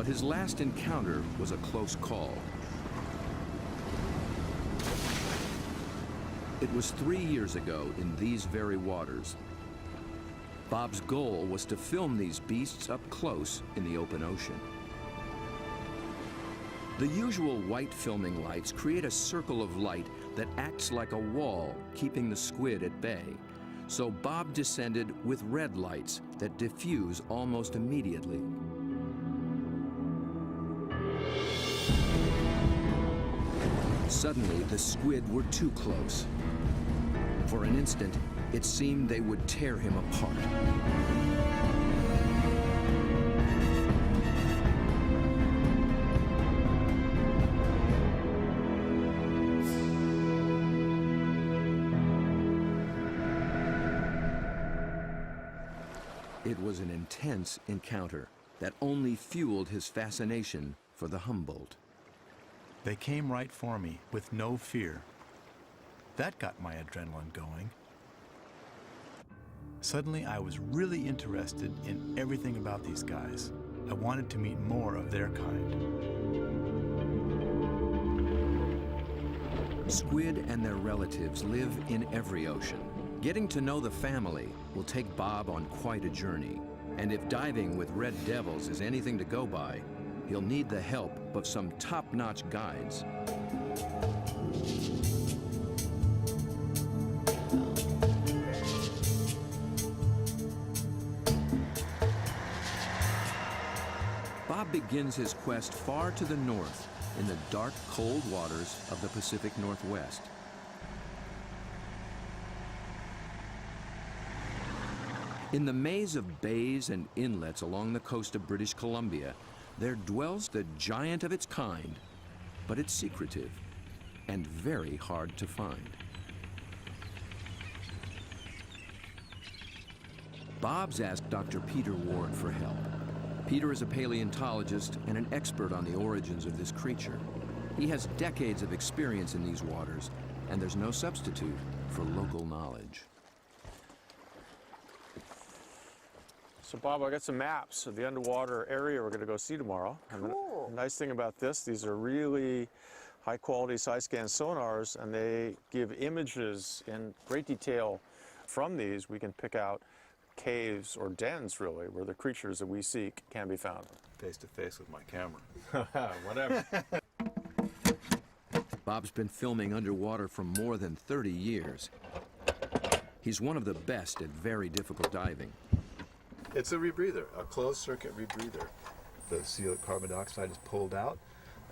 But his last encounter was a close call. It was 3 years ago in these very waters. Bob's goal was to film these beasts up close in the open ocean. The usual white filming lights create a circle of light that acts like a wall, keeping the squid at bay. So Bob descended with red lights that diffuse almost immediately. Suddenly, the squid were too close. For an instant, it seemed they would tear him apart. It was an intense encounter that only fueled his fascination for the Humboldt. They came right for me with no fear. That got my adrenaline going. Suddenly, I was really interested in everything about these guys. I wanted to meet more of their kind. Squid and their relatives live in every ocean. Getting to know the family will take Bob on quite a journey. And if diving with red devils is anything to go by, he'll need the help of some top-notch guides. Bob begins his quest far to the north in the dark, cold waters of the Pacific Northwest. In the maze of bays and inlets along the coast of British Columbia, there dwells the giant of its kind, but it's secretive and very hard to find. Bob's asked Dr. Peter Ward for help. Peter is a paleontologist and an expert on the origins of this creature. He has decades of experience in these waters, and there's no substitute for local knowledge. So Bob, I got some maps of the underwater area we're going to go see tomorrow. Cool. And the nice thing about this, these are really high quality side scan sonars, and they give images in great detail. From these, we can pick out caves or dens, really, where the creatures that we seek can be found. Face to face with my camera. Whatever. Bob's been filming underwater for more than 30 years. He's one of the best at very difficult diving. It's a rebreather, a closed circuit rebreather. The CO carbon dioxide is pulled out,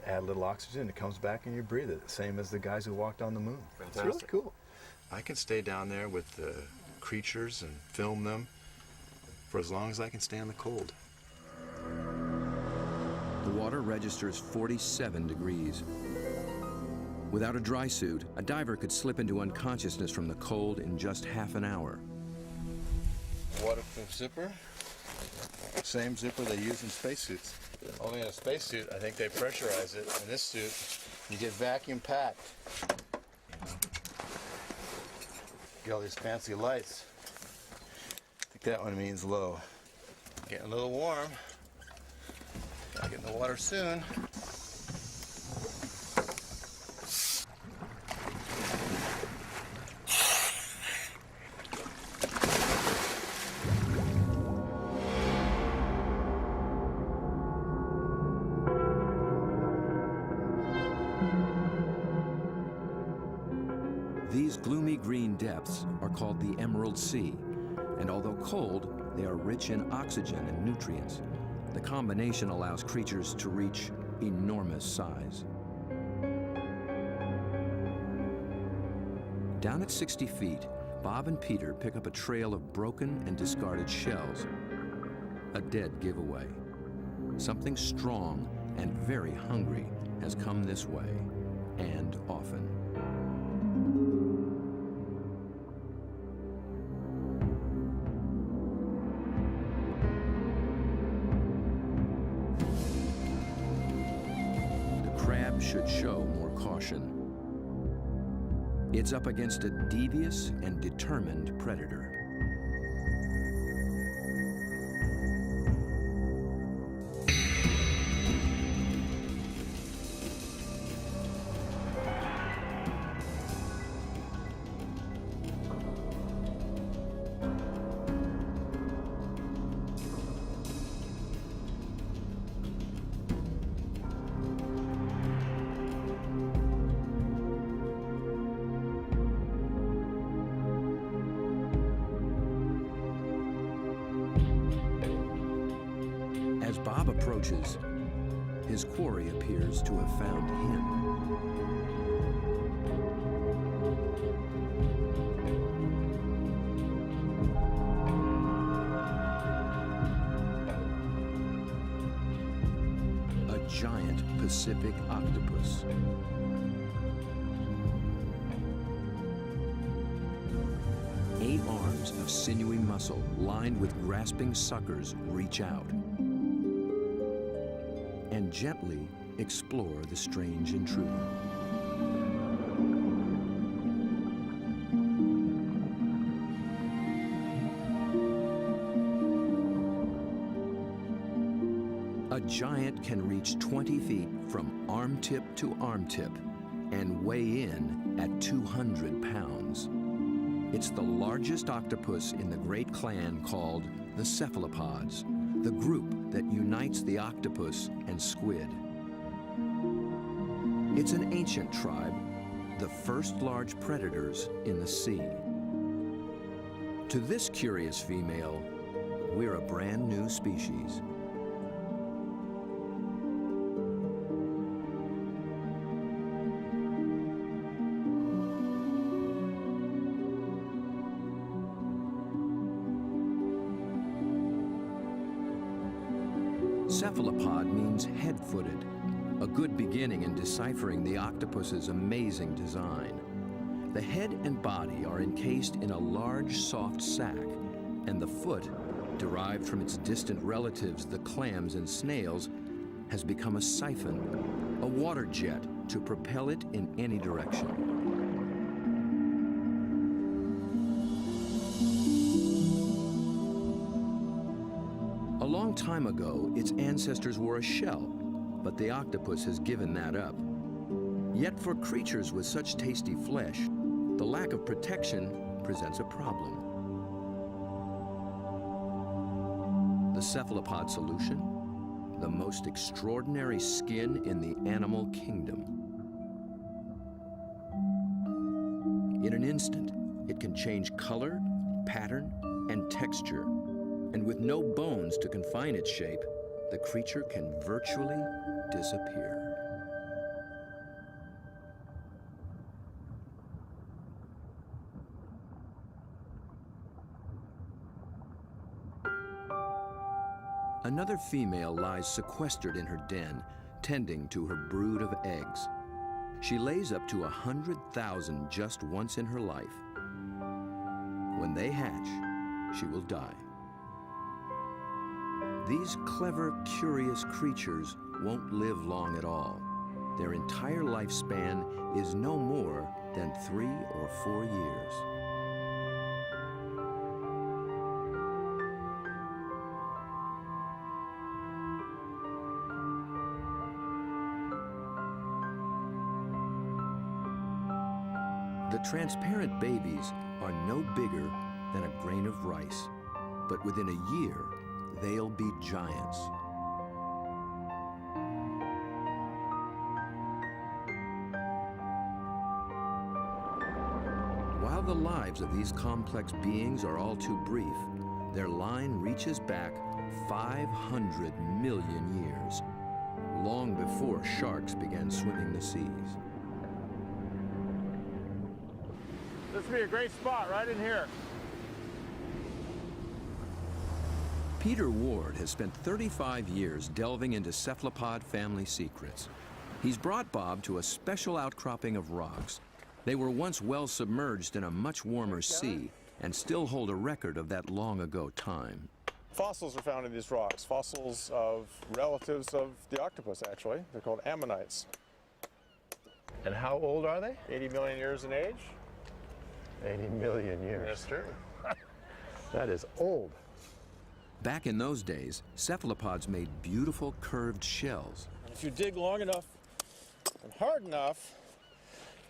add a little oxygen, it comes back and you breathe it. Same as the guys who walked on the moon. Fantastic. It's really cool. I can stay down there with the creatures and film them for as long as I can stand the cold. The water registers 47 degrees. Without a dry suit, a diver could slip into unconsciousness from the cold in just half an hour. Waterproof zipper. Same zipper they use in spacesuits. Only in a spacesuit, I think they pressurize it. In this suit, you get vacuum packed. Get all these fancy lights. I think that one means low. Getting a little warm. Gotta get in the water soon. These gloomy green depths are called the Emerald Sea, and although cold, they are rich in oxygen and nutrients. The combination allows creatures to reach enormous size. Down at 60 feet, Bob and Peter pick up a trail of broken and discarded shells. A dead giveaway. Something strong and very hungry has come this way, and often. Should show more caution. It's up against a devious and determined predator. Bob approaches, his quarry appears to have found him. A giant Pacific octopus. Eight arms of sinewy muscle lined with grasping suckers reach out and gently explore the strange intruder. A giant can reach 20 feet from arm tip to arm tip and weigh in at 200 pounds. It's the largest octopus in the great clan called the cephalopods, the group that unites the octopus and squid. It's an ancient tribe, the first large predators in the sea. To this curious female, we're a brand new species. Cephalopod means head-footed, a good beginning in deciphering the octopus's amazing design. The head and body are encased in a large, soft sac, and the foot, derived from its distant relatives, the clams and snails, has become a siphon, a water jet to propel it in any direction. A long time ago, its ancestors wore a shell, but the octopus has given that up. Yet for creatures with such tasty flesh, the lack of protection presents a problem. The cephalopod solution? The most extraordinary skin in the animal kingdom. In an instant, it can change color, pattern, and texture. And with no bones to confine its shape, the creature can virtually disappear. Another female lies sequestered in her den, tending to her brood of eggs. She lays up to 100,000 just once in her life. When they hatch, she will die. These clever, curious creatures won't live long at all. Their entire lifespan is no more than 3 or 4 years. The transparent babies are no bigger than a grain of rice, but within a year, they'll be giants. While the lives of these complex beings are all too brief, their line reaches back 500 million years, long before sharks began swimming the seas. This would be a great spot right in here. Peter Ward has spent 35 years delving into cephalopod family secrets. He's brought Bob to a special outcropping of rocks. They were once well submerged in a much warmer sea and still hold a record of that long ago time. Fossils are found in these rocks, fossils of relatives of the octopus, actually. They're called ammonites. And how old are they? 80 million years in age. 80 million years. That's true. That is old. Back in those days, cephalopods made beautiful curved shells. If you dig long enough and hard enough,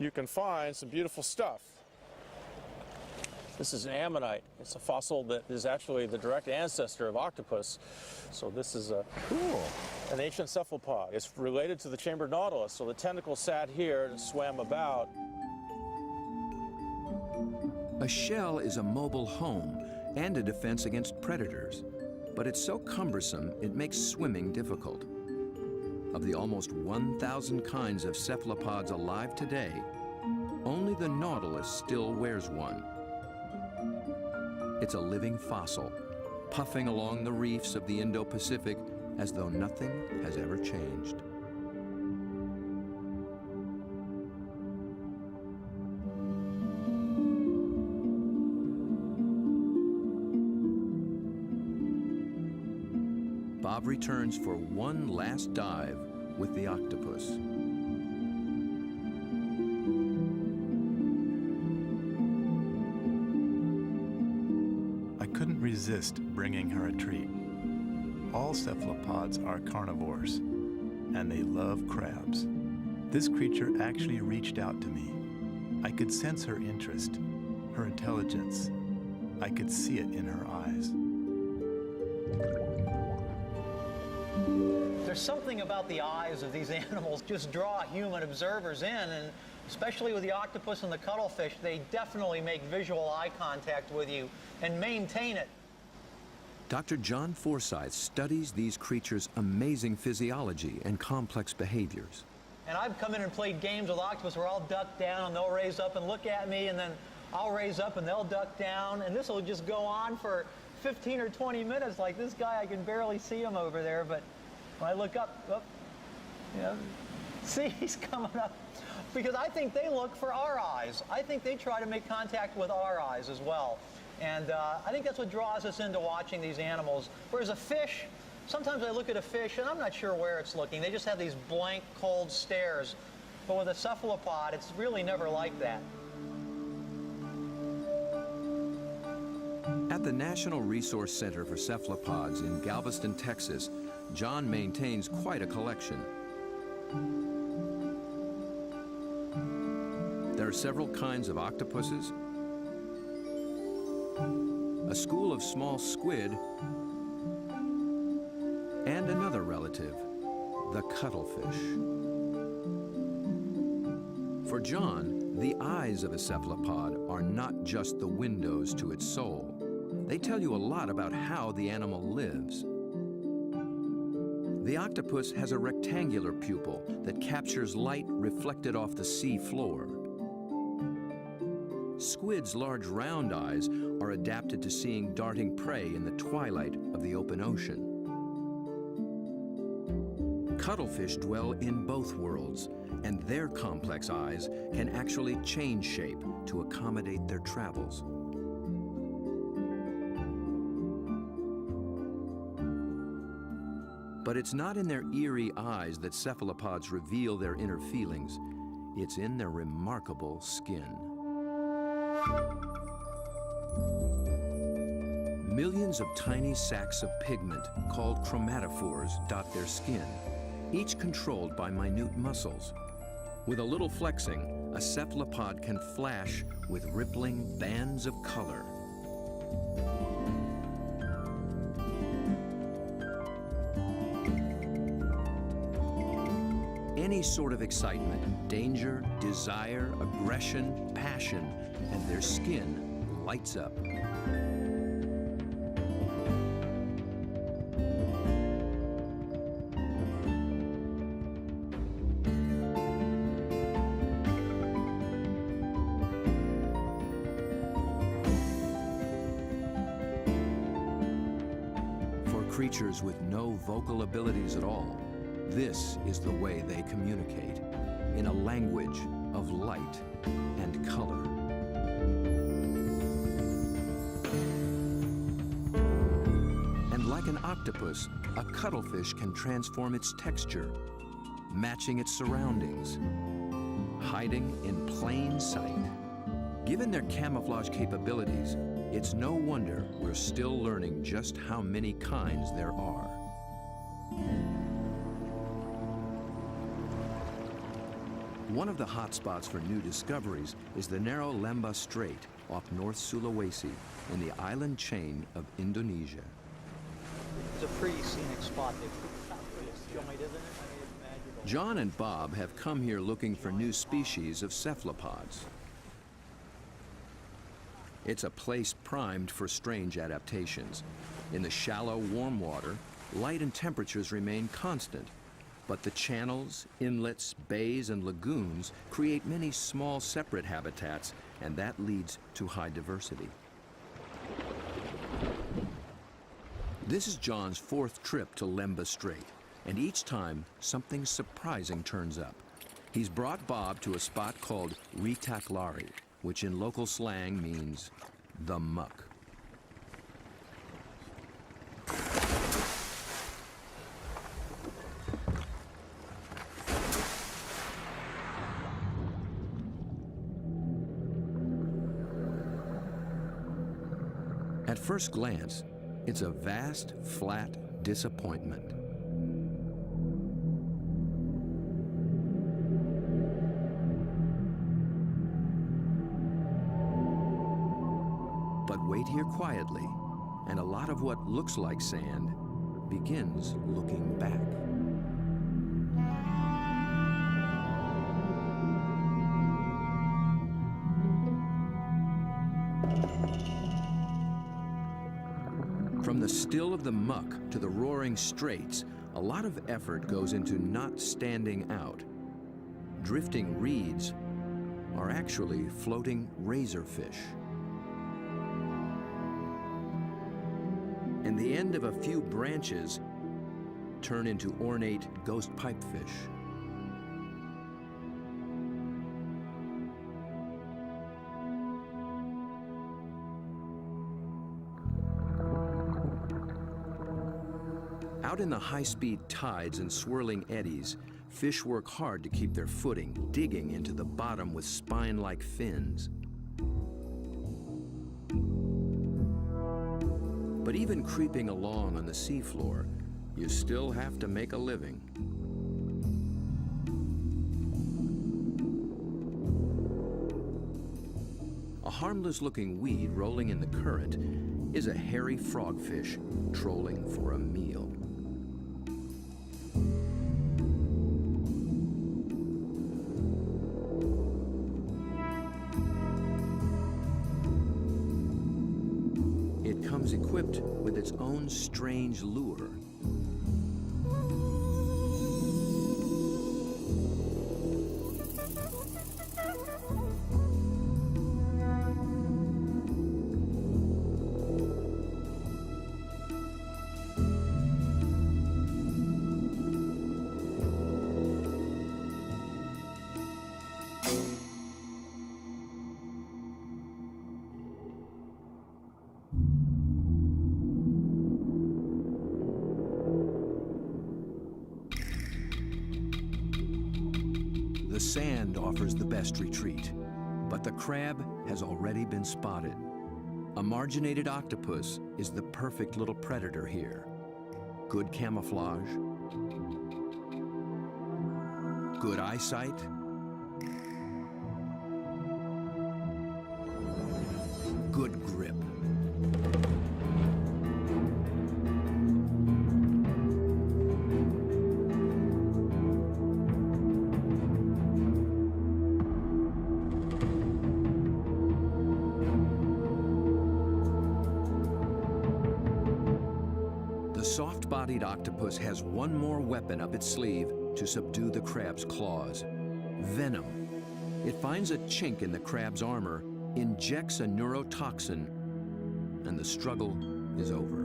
you can find some beautiful stuff. This is an ammonite. It's a fossil that is actually the direct ancestor of octopus. So this is an ancient cephalopod. It's related to the chambered nautilus, so the tentacles sat here and swam about. A shell is a mobile home and a defense against predators. but it's so cumbersome it makes swimming difficult. Of the almost 1,000 kinds of cephalopods alive today, only the nautilus still wears one. It's a living fossil, puffing along the reefs of the Indo-Pacific as though nothing has ever changed. Bob returns for one last dive with the octopus. I couldn't resist bringing her a treat. All cephalopods are carnivores, and they love crabs. This creature actually reached out to me. I could sense her interest, her intelligence. I could see it in her eyes. There's something about the eyes of these animals just draw human observers in, and especially with the octopus and the cuttlefish, they definitely make visual eye contact with you and maintain it. Dr. John Forsyth studies these creatures' amazing physiology and complex behaviors. And I've come in and played games with octopus where I'll duck down and they'll raise up and look at me, and then I'll raise up and they'll duck down, and this will just go on for 15 or 20 minutes. Like this guy, I can barely see him over there, but when I look up, oh, you know, see, he's coming up. Because I think they look for our eyes. I think they try to make contact with our eyes as well. And I think that's what draws us into watching these animals. Whereas a fish, sometimes I look at a fish and I'm not sure where it's looking. They just have these blank, cold stares. But with a cephalopod, it's really never like that. At the National Resource Center for Cephalopods in Galveston, Texas, John maintains quite a collection. There are several kinds of octopuses, a school of small squid, and another relative, the cuttlefish. For John, the eyes of a cephalopod are not just the windows to its soul. They tell you a lot about how the animal lives. The octopus has a rectangular pupil that captures light reflected off the sea floor. Squid's large round eyes are adapted to seeing darting prey in the twilight of the open ocean. Cuttlefish dwell in both worlds, and their complex eyes can actually change shape to accommodate their travels. But it's not in their eerie eyes that cephalopods reveal their inner feelings. It's in their remarkable skin. Millions of tiny sacs of pigment, called chromatophores, dot their skin, each controlled by minute muscles. With a little flexing, a cephalopod can flash with rippling bands of color. Any sort of excitement, danger, desire, aggression, passion, and their skin lights up. For creatures with no vocal abilities at all, this is the way they communicate, in a language of light and color. And like an octopus, a cuttlefish can transform its texture, matching its surroundings, hiding in plain sight. Given their camouflage capabilities, it's no wonder we're still learning just how many kinds there are. One of the hotspots for new discoveries is the narrow Lembah Strait off North Sulawesi in the island chain of Indonesia. It's a pretty scenic spot. It's not pretty joint, isn't it? John and Bob have come here looking for new species of cephalopods. It's a place primed for strange adaptations. In the shallow, warm water, light and temperatures remain constant, but the channels, inlets, bays, and lagoons create many small separate habitats, and that leads to high diversity. This is John's fourth trip to Lemba Strait, and each time something surprising turns up. He's brought Bob to a spot called Ritaklari, which in local slang means the muck. At first glance, it's a vast, flat disappointment. But wait here quietly, and a lot of what looks like sand begins looking back. From the still of the muck to the roaring straits, a lot of effort goes into not standing out. Drifting reeds are actually floating razorfish. And the end of a few branches turn into ornate ghost pipefish. Out in the high-speed tides and swirling eddies, fish work hard to keep their footing, digging into the bottom with spine-like fins. But even creeping along on the seafloor, you still have to make a living. A harmless-looking weed rolling in the current is a hairy frogfish trolling for a meal. It comes equipped with its own strange lure. The sand offers the best retreat, but the crab has already been spotted. A marginated octopus is the perfect little predator here. Good camouflage, good eyesight, good grip. The soft-bodied octopus has one more weapon up its sleeve to subdue the crab's claws: venom. It finds a chink in the crab's armor, injects a neurotoxin, and the struggle is over.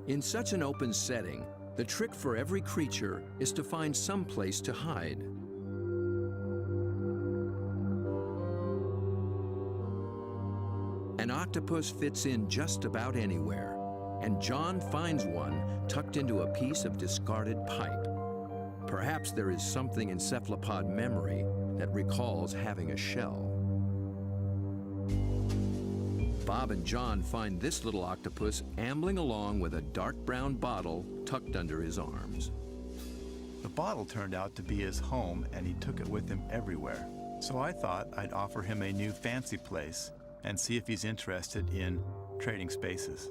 In such an open setting, the trick for every creature is to find some place to hide. An octopus fits in just about anywhere, and John finds one tucked into a piece of discarded pipe. Perhaps there is something in cephalopod memory that recalls having a shell. Bob and John find this little octopus ambling along with a dark brown bottle tucked under his arms. The bottle turned out to be his home, and he took it with him everywhere. So I thought I'd offer him a new fancy place and see if he's interested in trading spaces.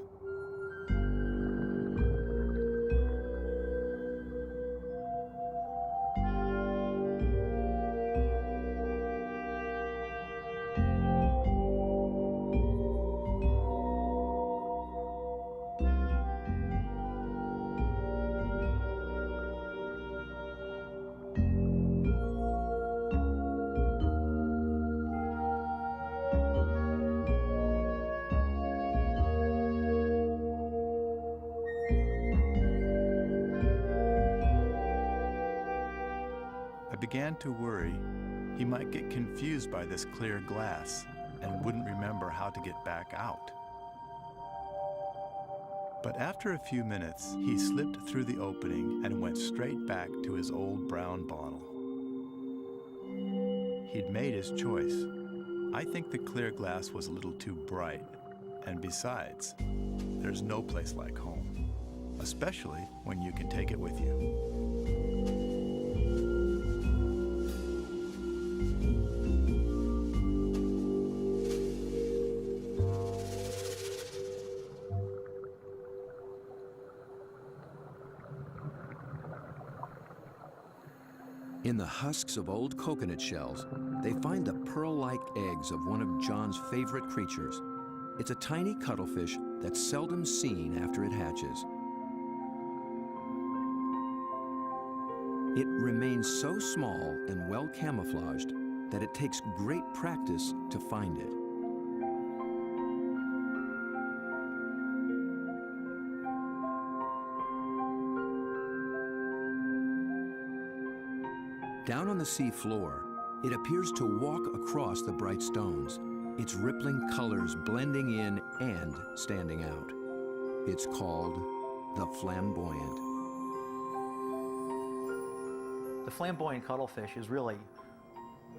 began to worry he might get confused by this clear glass and wouldn't remember how to get back out. But after a few minutes, he slipped through the opening and went straight back to his old brown bottle. He'd made his choice. I think the clear glass was a little too bright, and besides, there's no place like home, especially when you can take it with you. In the husks of old coconut shells, they find the pearl-like eggs of one of John's favorite creatures. It's a tiny cuttlefish that's seldom seen after it hatches. It remains so small and well camouflaged that it takes great practice to find it. Down on the sea floor, it appears to walk across the bright stones, its rippling colors blending in and standing out. It's called the flamboyant. The flamboyant cuttlefish is really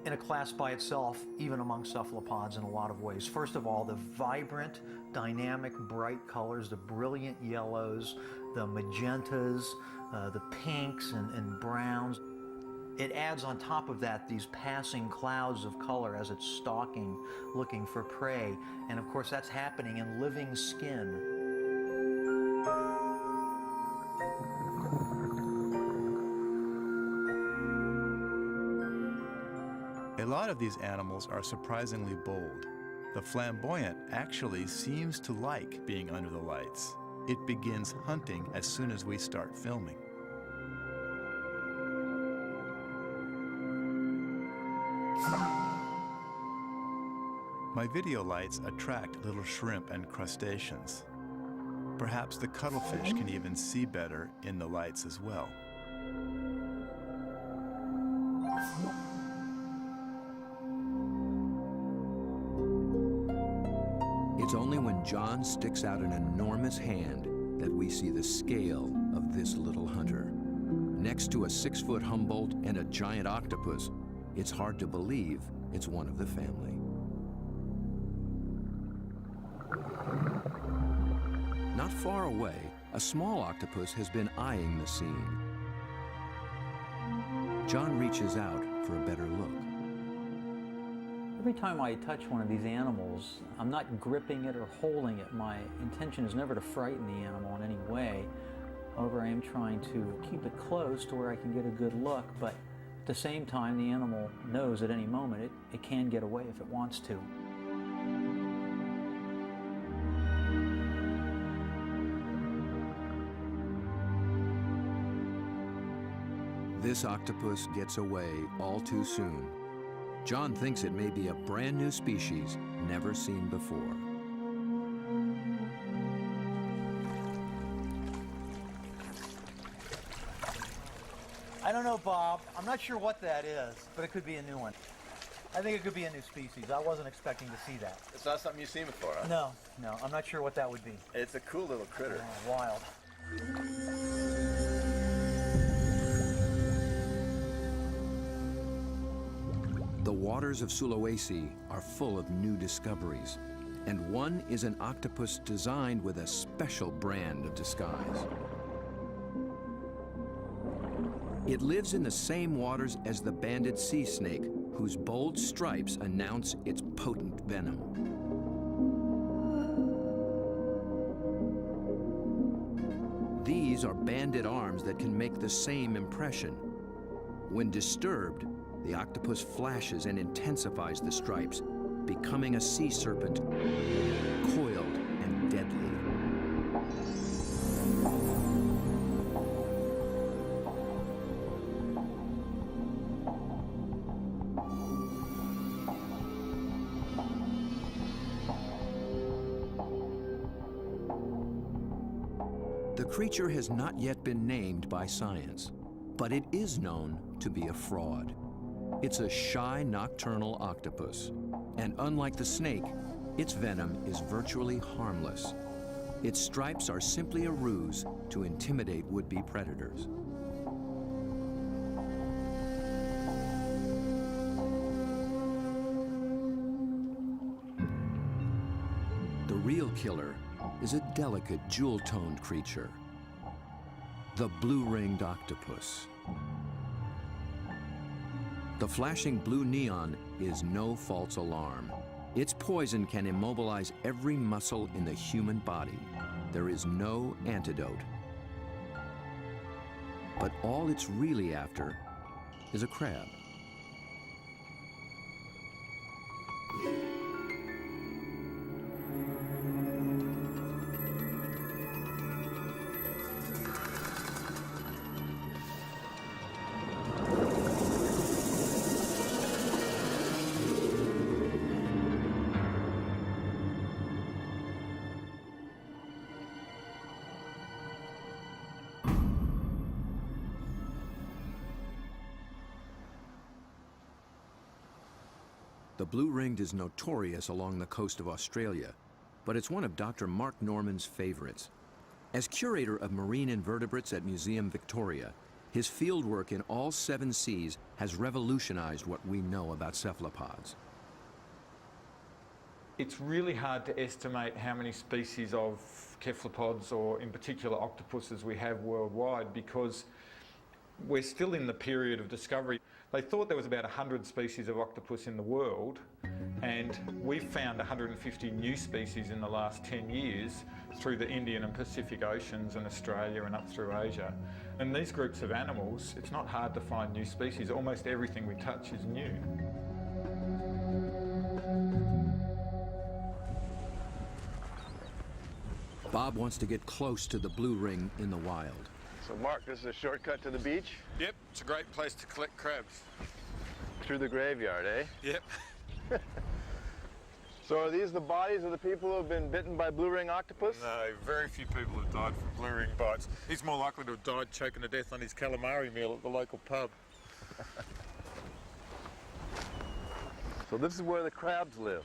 in a class by itself, even among cephalopods in a lot of ways. First of all, the vibrant, dynamic, bright colors, the brilliant yellows, the magentas, the pinks and browns. It adds on top of that these passing clouds of color as it's stalking, looking for prey. And of course, that's happening in living skin. A lot of these animals are surprisingly bold. The flamboyant actually seems to like being under the lights. It begins hunting as soon as we start filming. My video lights attract little shrimp and crustaceans. Perhaps the cuttlefish can even see better in the lights as well. It's only when John sticks out an enormous hand that we see the scale of this little hunter. Next to a 6-foot Humboldt and a giant octopus, it's hard to believe it's one of the family. Not far away, a small octopus has been eyeing the scene. John reaches out for a better look. Every time I touch one of these animals, I'm not gripping it or holding it. My intention is never to frighten the animal in any way. However, I am trying to keep it close to where I can get a good look, but at the same time, the animal knows at any moment it can get away if it wants to. This octopus gets away all too soon. John thinks it may be a brand new species never seen before. I don't know, Bob. I'm not sure what that is, but it could be a new one. I think it could be a new species. I wasn't expecting to see that. It's not something you've seen before, huh? No, I'm not sure what that would be. It's a cool little critter. Oh, wild. The waters of Sulawesi are full of new discoveries, and one is an octopus designed with a special brand of disguise. It lives in the same waters as the banded sea snake, whose bold stripes announce its potent venom. These are banded arms that can make the same impression. When disturbed, the octopus flashes and intensifies the stripes, becoming a sea serpent, coiled and deadly. The creature has not yet been named by science, but it is known to be a fraud. It's a shy nocturnal octopus, and unlike the snake, its venom is virtually harmless. Its stripes are simply a ruse to intimidate would-be predators. The real killer is a delicate, jewel-toned creature, the blue-ringed octopus. The flashing blue neon is no false alarm. Its poison can immobilize every muscle in the human body. There is no antidote. But all it's really after is a crab. The blue-ringed is notorious along the coast of Australia, but it's one of Dr. Mark Norman's favorites. As curator of marine invertebrates at Museum Victoria, his fieldwork in all 7 seas has revolutionized what we know about cephalopods. It's really hard to estimate how many species of cephalopods, or in particular octopuses, we have worldwide, because we're still in the period of discovery. They thought there was about 100 species of octopus in the world, and we've found 150 new species in the last 10 years through the Indian and Pacific Oceans and Australia and up through Asia. And these groups of animals, it's not hard to find new species. Almost everything we touch is new. Bob wants to get close to the blue ring in the wild. So Mark, this is a shortcut to the beach? Yep, it's a great place to collect crabs. Through the graveyard, eh? Yep. So are these the bodies of the people who have been bitten by blue ring octopus? No, very few people have died from blue ring bites. He's more likely to have died choking to death on his calamari meal at the local pub. So this is where the crabs live.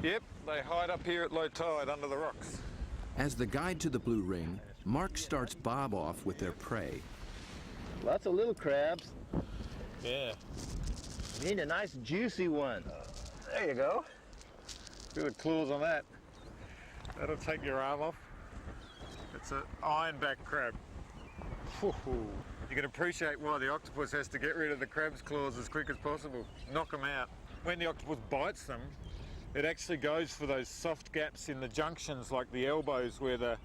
Yep, they hide up here at low tide under the rocks. As the guide to the blue ring, Mark starts Bob off with their prey. Lots of little crabs. Yeah. You need a nice juicy one. There you go. Good claws on that. That'll take your arm off. It's an ironback crab. You can appreciate why the octopus has to get rid of the crab's claws as quick as possible. Knock them out. When the octopus bites them, it actually goes for those soft gaps in the junctions, like the elbows where the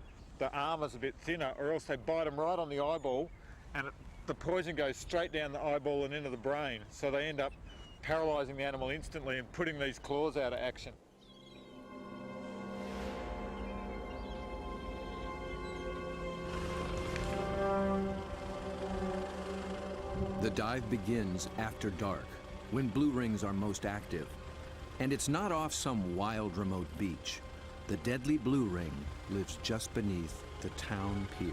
arm is a bit thinner, or else they bite them right on the eyeball, and the poison goes straight down the eyeball and into the brain. So they end up paralysing the animal instantly and putting these claws out of action. The dive begins after dark, when blue rings are most active. And it's not off some wild, remote beach. The deadly blue ring lives just beneath the town pier.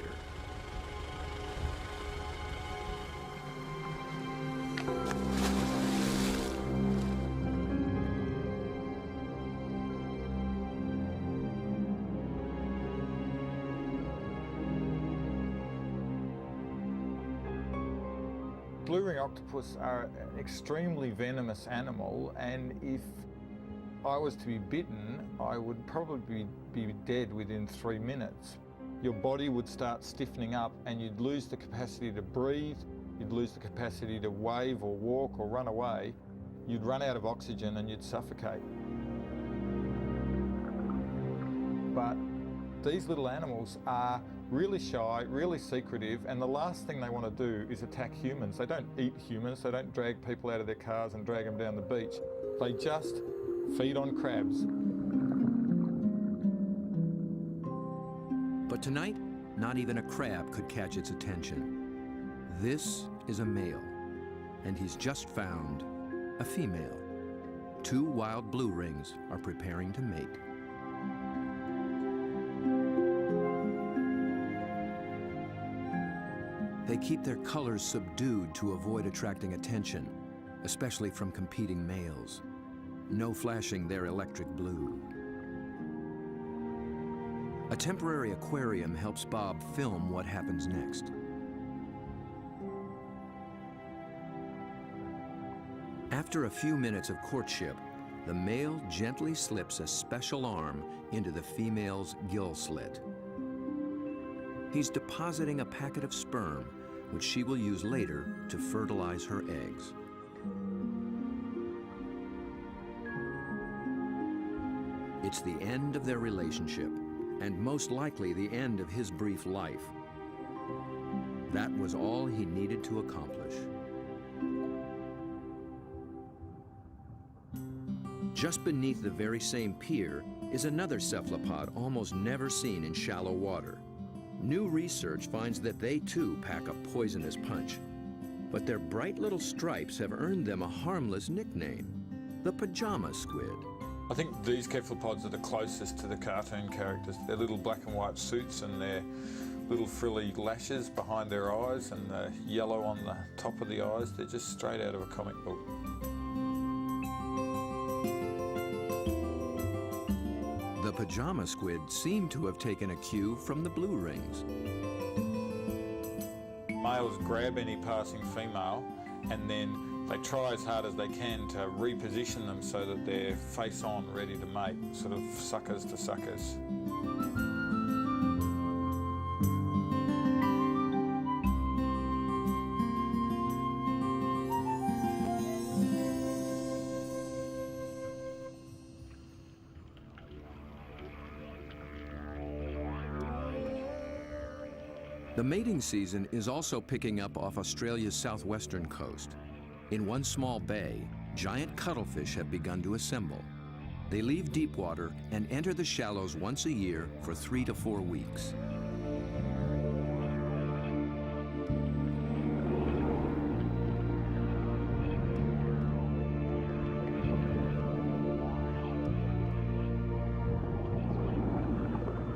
Blue ring octopus are an extremely venomous animal, and if I was to be bitten, I would probably be dead within 3 minutes. Your body would start stiffening up and you'd lose the capacity to breathe, you'd lose the capacity to wave or walk or run away, you'd run out of oxygen and you'd suffocate. But these little animals are really shy, really secretive, and the last thing they want to do is attack humans. They don't eat humans, they don't drag people out of their cars and drag them down the beach. They just feed on crabs. But tonight, not even a crab could catch its attention. This is a male, and he's just found a female. 2 wild blue rings are preparing to mate. They keep their colors subdued to avoid attracting attention, especially from competing males. No flashing their electric blue. A temporary aquarium helps Bob film what happens next. After a few minutes of courtship, the male gently slips a special arm into the female's gill slit. He's depositing a packet of sperm, which she will use later to fertilize her eggs. It's the end of their relationship, and most likely the end of his brief life. That was all he needed to accomplish. Just beneath the very same pier is another cephalopod almost never seen in shallow water. New research finds that they too pack a poisonous punch. But their bright little stripes have earned them a harmless nickname, the pajama squid. I think these cephalopods are the closest to the cartoon characters. Their little black and white suits and their little frilly lashes behind their eyes and the yellow on the top of the eyes. They're just straight out of a comic book. The pajama squid seem to have taken a cue from the blue rings. Males grab any passing female and then they try as hard as they can to reposition them so that they're face on, ready to mate, sort of suckers to suckers. The mating season is also picking up off Australia's southwestern coast. In one small bay, giant cuttlefish have begun to assemble. They leave deep water and enter the shallows once a year for 3 to 4 weeks.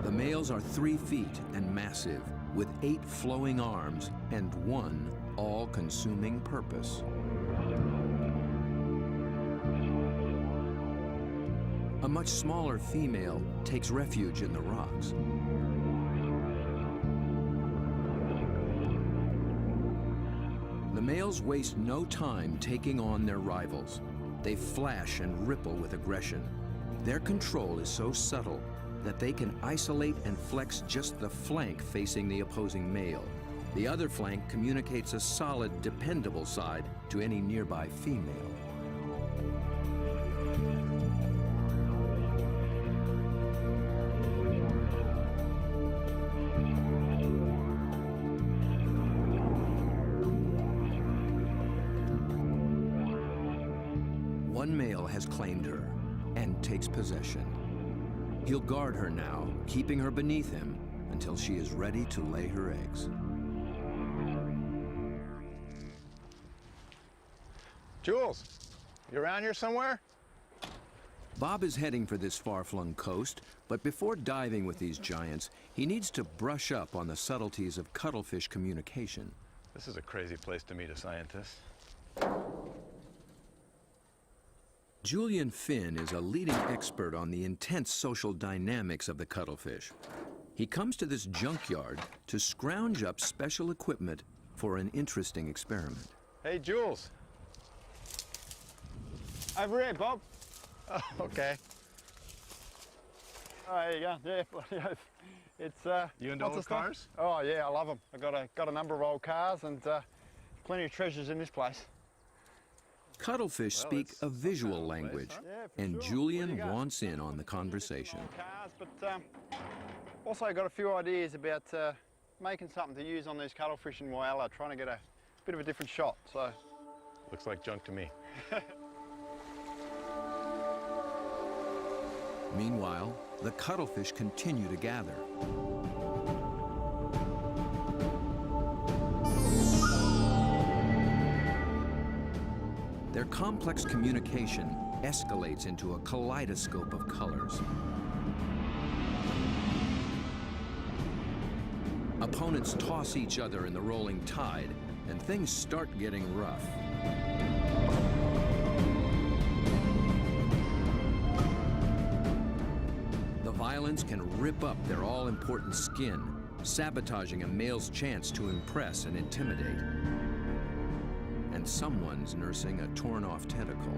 The males are 3 feet and massive, with 8 flowing arms and one all-consuming purpose. A much smaller female takes refuge in the rocks. The males waste no time taking on their rivals. They flash and ripple with aggression. Their control is so subtle that they can isolate and flex just the flank facing the opposing male. The other flank communicates a solid, dependable side to any nearby female. One male has claimed her and takes possession. He'll guard her now, keeping her beneath him until she is ready to lay her eggs. Jules, you around here somewhere? Bob is heading for this far-flung coast, but before diving with these giants, he needs to brush up on the subtleties of cuttlefish communication. This is a crazy place to meet a scientist. Julian Finn is a leading expert on the intense social dynamics of the cuttlefish. He comes to this junkyard to scrounge up special equipment for an interesting experiment. Hey, Jules. Over here, Bob. Oh, okay. Oh, there you go. Yeah, it's You into old cars? Oh yeah, I love them. I've got a number of old cars and plenty of treasures in this place. Cuttlefish speak a visual language, Yeah, for and sure. Julian What do you got? wants in on the conversation. Cars, but also got a few ideas about making something to use on these cuttlefish in Whyalla, trying to get a bit of a different shot. So Looks like junk to me. Meanwhile, the cuttlefish continue to gather. Their complex communication escalates into a kaleidoscope of colors. Opponents toss each other in the rolling tide, and things start getting rough. talons can rip up their all-important skin, sabotaging a male's chance to impress and intimidate. And someone's nursing a torn-off tentacle.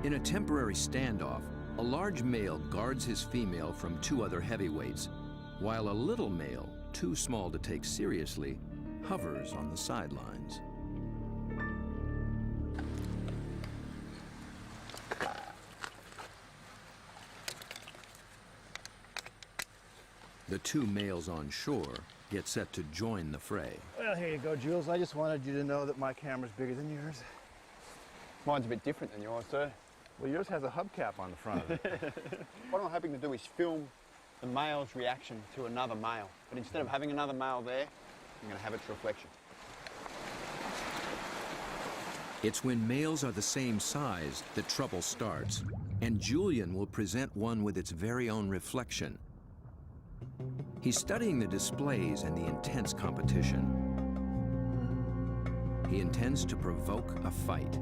In a temporary standoff, a large male guards his female from two other heavyweights, while a little male, too small to take seriously, hovers on the sidelines. The two males on shore get set to join the fray. Well, here you go, Jules. I just wanted you to know that my camera's bigger than yours. Mine's a bit different than yours, too. Well, yours has a hubcap on the front of it. What I'm hoping to do is film the male's reaction to another male. But instead of having another male there, I'm going to have its reflection. It's when males are the same size that trouble starts, and Julian will present one with its very own reflection. He's studying the displays and the intense competition. He intends to provoke a fight.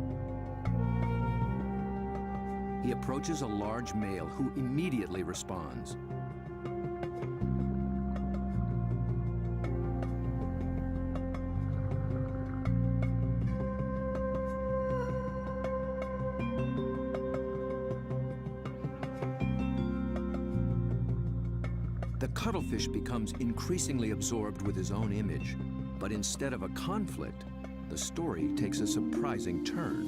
He approaches a large male who immediately responds. The cuttlefish becomes increasingly absorbed with his own image, but instead of a conflict, the story takes a surprising turn.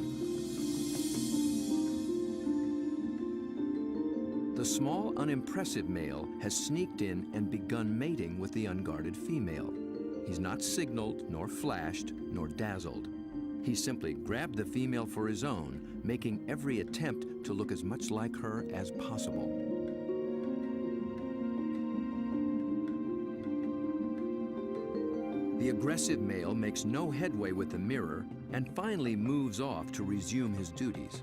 The small, unimpressive male has sneaked in and begun mating with the unguarded female. He's not signaled, nor flashed, nor dazzled. He simply grabbed the female for his own, making every attempt to look as much like her as possible. The aggressive male makes no headway with the mirror and finally moves off to resume his duties.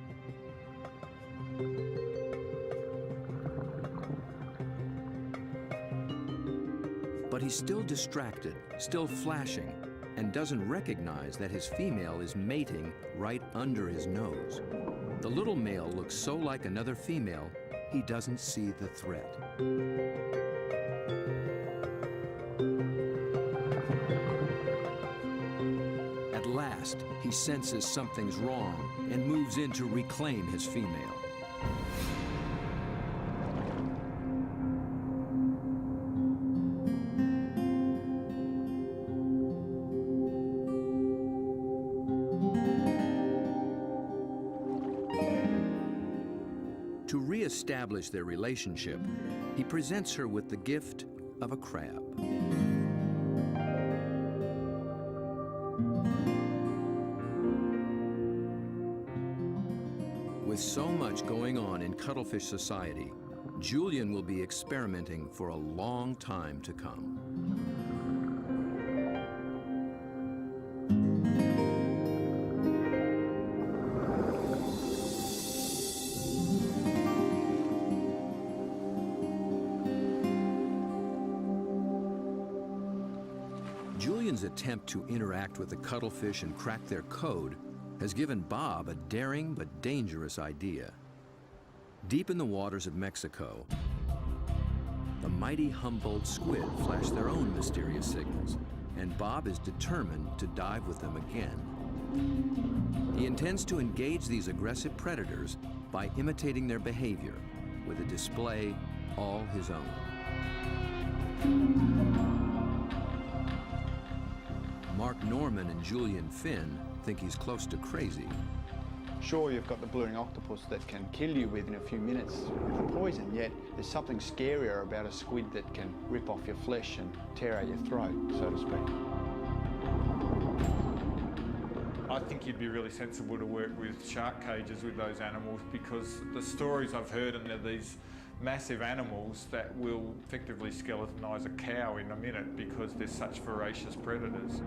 But he's still distracted, still flashing, and doesn't recognize that his female is mating right under his nose. The little male looks so like another female, he doesn't see the threat. At last, he senses something's wrong and moves in to reclaim his female. To re-establish their relationship, he presents her with the gift of a crab. With so much going on in cuttlefish society, Julian will be experimenting for a long time to come. Julian's attempt to interact with the cuttlefish and crack their code has given Bob a daring but dangerous idea. Deep in the waters of Mexico, the mighty Humboldt squid flash their own mysterious signals, and Bob is determined to dive with them again. He intends to engage these aggressive predators by imitating their behavior with a display all his own. Mark Norman and Julian Finn think he's close to crazy. Sure, you've got the blue ring octopus that can kill you within a few minutes with the poison, yet there's something scarier about a squid that can rip off your flesh and tear out your throat, so to speak. I think you'd be really sensible to work with shark cages with those animals, because the stories I've heard are these massive animals that will effectively skeletonise a cow in a minute because they're such voracious predators.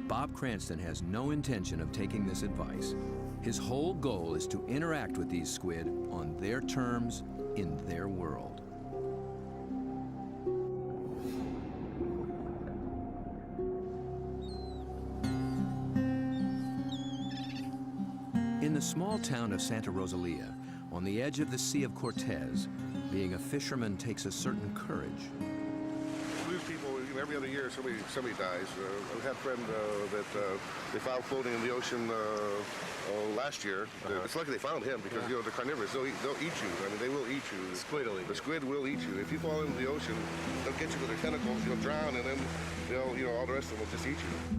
Bob Cranston has no intention of taking this advice. His whole goal is to interact with these squid on their terms, in their world. the small town of Santa Rosalia, on the edge of the Sea of Cortez, being a fisherman takes a certain courage. We lose people, you know, every other year somebody dies. I had a friend that they found floating in the ocean last year. It's lucky they found him because, you know, they're carnivorous. They'll eat you. I mean, they will eat you. The squid will eat you. If you fall into the ocean, they'll get you with their tentacles, you'll drown, and then they'll, you know, all the rest of them will just eat you.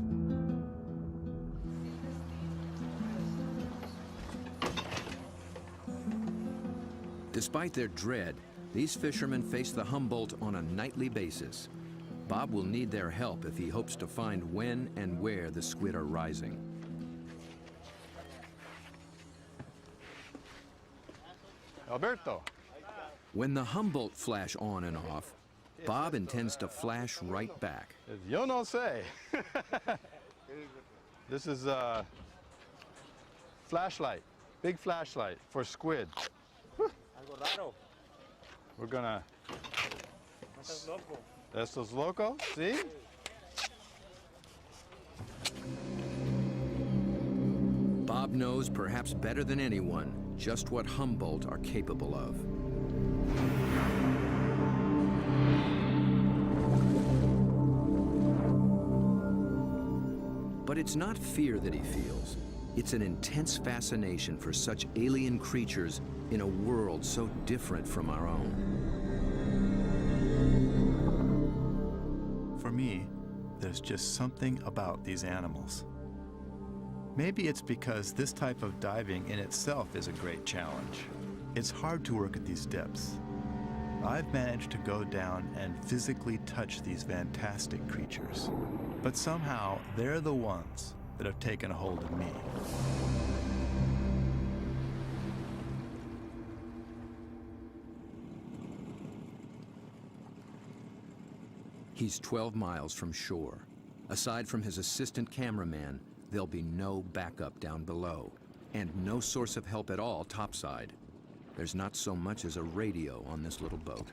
Despite their dread, these fishermen face the Humboldt on a nightly basis. Bob will need their help if he hopes to find when and where the squid are rising. Alberto. When the Humboldt flash on and off, Bob intends to flash right back. Yo no sé. This is a flashlight, big flashlight for squid. We're gonna. Estos loco, see? Bob knows perhaps better than anyone just what Humboldt are capable of. But it's not fear that he feels. It's an intense fascination for such alien creatures in a world so different from our own. For me, there's just something about these animals. Maybe it's because this type of diving in itself is a great challenge. It's hard to work at these depths. I've managed to go down and physically touch these fantastic creatures, but somehow they're the ones that have taken a hold of me. He's 12 miles from shore. Aside from his assistant cameraman, there'll be no backup down below, and no source of help at all topside. There's not so much as a radio on this little boat.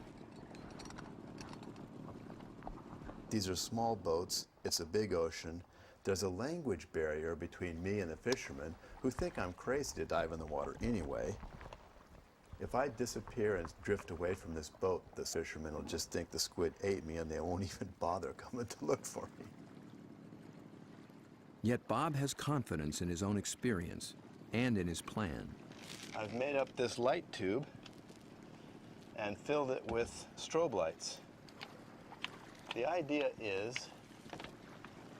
These are small boats, it's a big ocean. There's a language barrier between me and the fishermen who think I'm crazy to dive in the water anyway. If I disappear and drift away from this boat, the fishermen will just think the squid ate me and they won't even bother coming to look for me. Yet Bob has confidence in his own experience and in his plan. I've made up this light tube and filled it with strobe lights. The idea is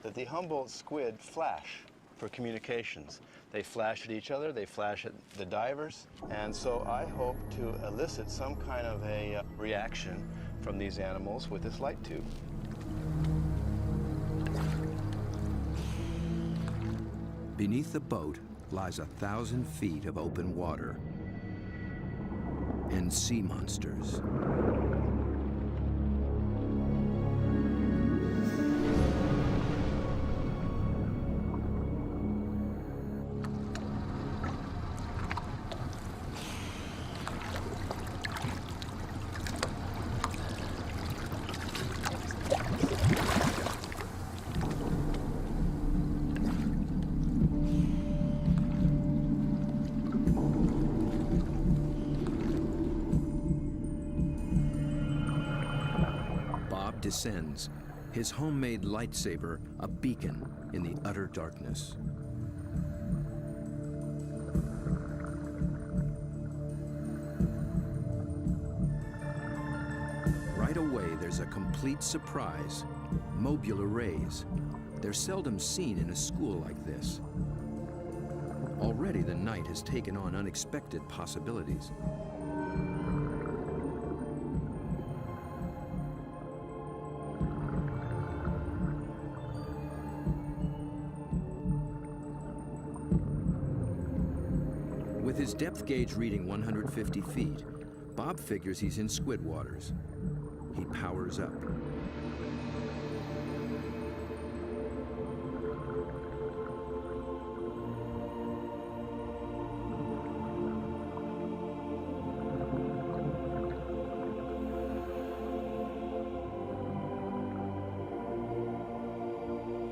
that the Humboldt squid flash for communications. They flash at each other, they flash at the divers, and so I hope to elicit some kind of a reaction from these animals with this light tube. Beneath the boat lies 1,000 feet of open water and sea monsters. Descends, his homemade lightsaber a beacon in the utter darkness. Right away, there's a complete surprise. Mobile arrays. They're seldom seen in a school like this. Already the night has taken on unexpected possibilities. With his depth gauge reading 150 feet, Bob figures he's in squid waters. He powers up.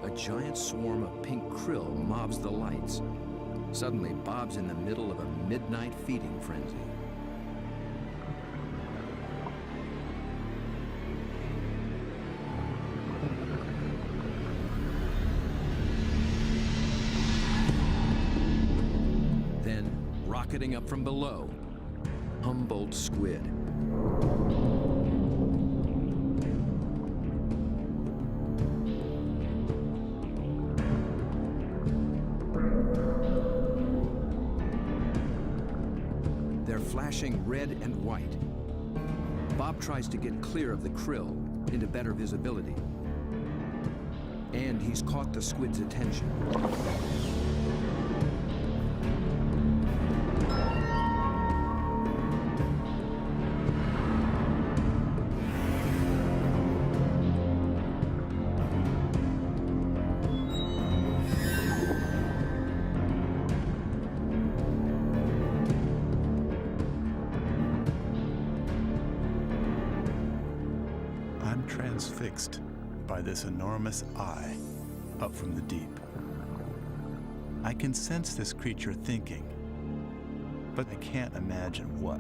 A giant swarm of pink krill mobs the lights. Suddenly, Bob's in the middle of a midnight feeding frenzy. Then, rocketing up from below, Humboldt squid. They're flashing red and white. Bob tries to get clear of the krill into better visibility. And he's caught the squid's attention. I'm transfixed by this enormous eye up from the deep. I can sense this creature thinking, but I can't imagine what.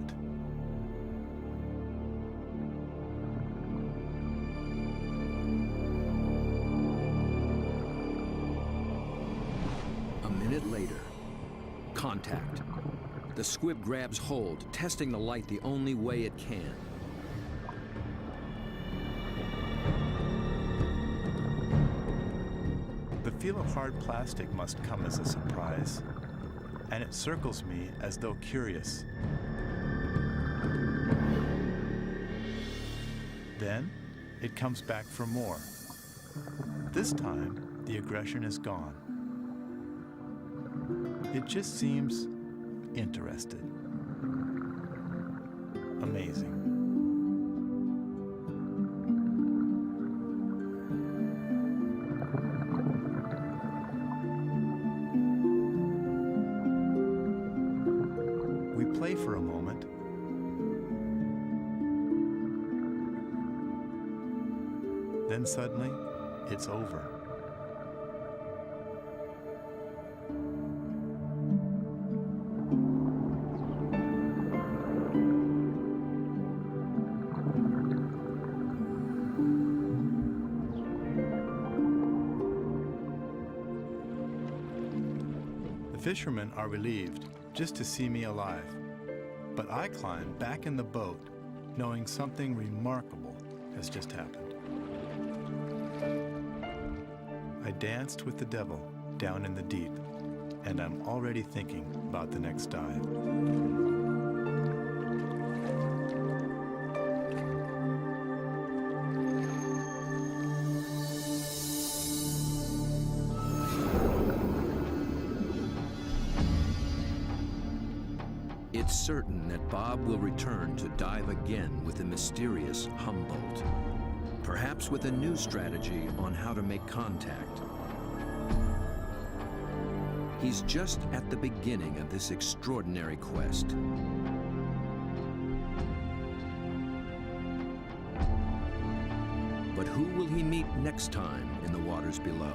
A minute later, contact. The squib grabs hold, testing the light the only way it can. The feel of hard plastic must come as a surprise, and it circles me as though curious. Then, it comes back for more. This time, the aggression is gone. It just seems interested. Amazing. We play for a moment. Then suddenly, it's over. The fishermen are relieved just to see me alive, but I climb back in the boat knowing something remarkable has just happened. I danced with the devil down in the deep, and I'm already thinking about the next dive. It's certain that Bob will return to dive again with the mysterious Humboldt, perhaps with a new strategy on how to make contact. He's just at the beginning of this extraordinary quest. But who will he meet next time in the waters below?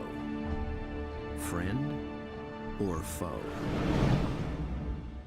Friend or foe?